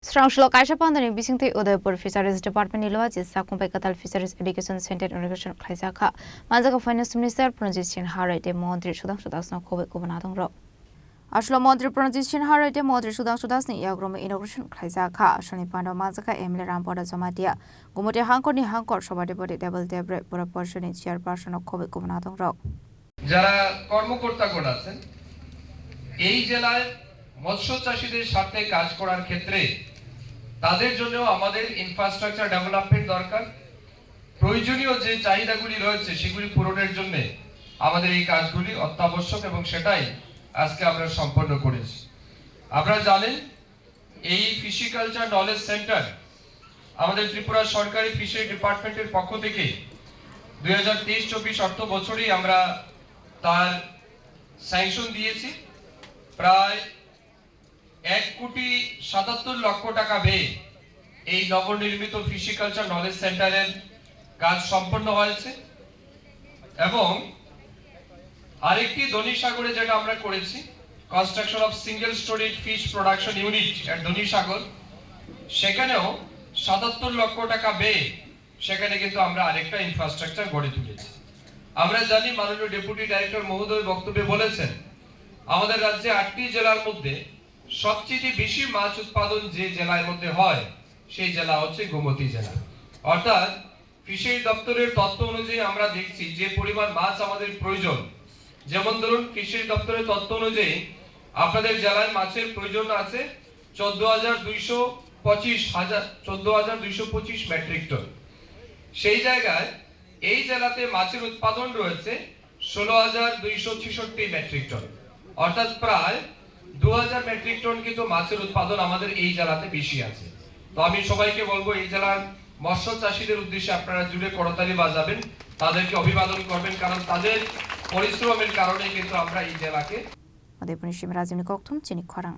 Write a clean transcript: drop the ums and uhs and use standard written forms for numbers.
Srangshlo Kaisha Pandani Bisingti Udaipur Fisheries Department Niloaji Sakumpai Katal Fisheries Education Center Irrigation Klaisaka Manjaka Finance Minister Pranjit Sinha de Montri Sudang Sudasna Kobe Kubanadong Ro Ashlo Montri Pranjit Sinha de Montri Sudang Sudasni Yagrom Inauguration Klaisaka Shani Pando Manjaka Emile Rampoda Zomatia Gumuti Hankoni Hankor Shobadi Body Double Debre Proportion Chairperson of Kobe Kubanadong Ro যারা কর্মকর্তাগণ আছেন এই জেলায় মৎস্য চাষীদের সাথে কাজ করার ক্ষেত্রে তাদের জন্য আমাদের ইনফ্রাস্ট্রাকচার ডেভেলপমেন্ট দরকার প্রয়োজনীয় যে চাহিদাগুলি রয়েছে সেগুলি পূরণের জন্য আমাদের এই কাজগুলি অত্যাবশ্যক এবং সেটাই আজকে আমরা সম্পন্ন করেছি আপনারা জানেন এই ফিশিকালচার নলেজ সেন্টার আমাদের ত্রিপুরা সরকারি ফিশারি ডিপার্টমেন্টের পক্ষ থেকে 2023-24 অর্থ বছরেই আমরা তার স্যাংশন দিয়েছি প্রায় 1,77,00,000 টাকা ব্যয়ে এই নবনির্মিত ফিশিকালচার নলেজ সেন্টারের কাজ সম্পন্ন হয়েছে এবং আরেকটি ধনীসাগরে যেটা আমরা করেছি construction of single storage fish production unit at Dhanisagar সেখানেও 77 লক্ষ টাকা ব্যয়ে সেখানে কিন্তু আমরা আরেকটা ইনফ্রাস্ট্রাকচার গড়ে তুলেছি আমরা জানি মাননীয় ডেপুটি ডাইরেক্টর মহোদয় বক্তব্যে বলেছেন আমাদের রাজ্যে 8টি জেলার মধ্যে সবচেয়ে বেশি মাছ উৎপাদন যে জেলার মধ্যে হয় সেই জেলা হচ্ছে গোমতী জেলা অর্থাৎ ফিশারি দপ্তরের তথ্য অনুযায়ী আমরা দেখছি যে পরিমাণ মাছ আমাদের প্রয়োজন যেমন ধরুন ফিশারি দপ্তরের তথ্য অনুযায়ী আপনাদের জেলায় মাছের প্রয়োজন আছে 14,225 মেট্রিক টন সেই জায়গায় এই জেলাতে মাছের উৎপাদন রয়েছে 16,266 মেট্রিক টন অর্থাৎ প্রায় 2000 মেট্রিক টন কিন্তু মাছের উৎপাদন আমাদের এই জেলাতে বেশি আছে তো আমি সবাইকে বলবো এই জেলার মৎস্য চাষীদের উদ্দেশ্যে আপনারা জুড়ে করতালি বাজাবেন তাদেরকে অভিবাদন করবেন কারণ তাদের পরিশ্রমের কারণে কিন্তু আমরা এই জেলাকে Udaipur Shimrazini Koktum Chini Khorang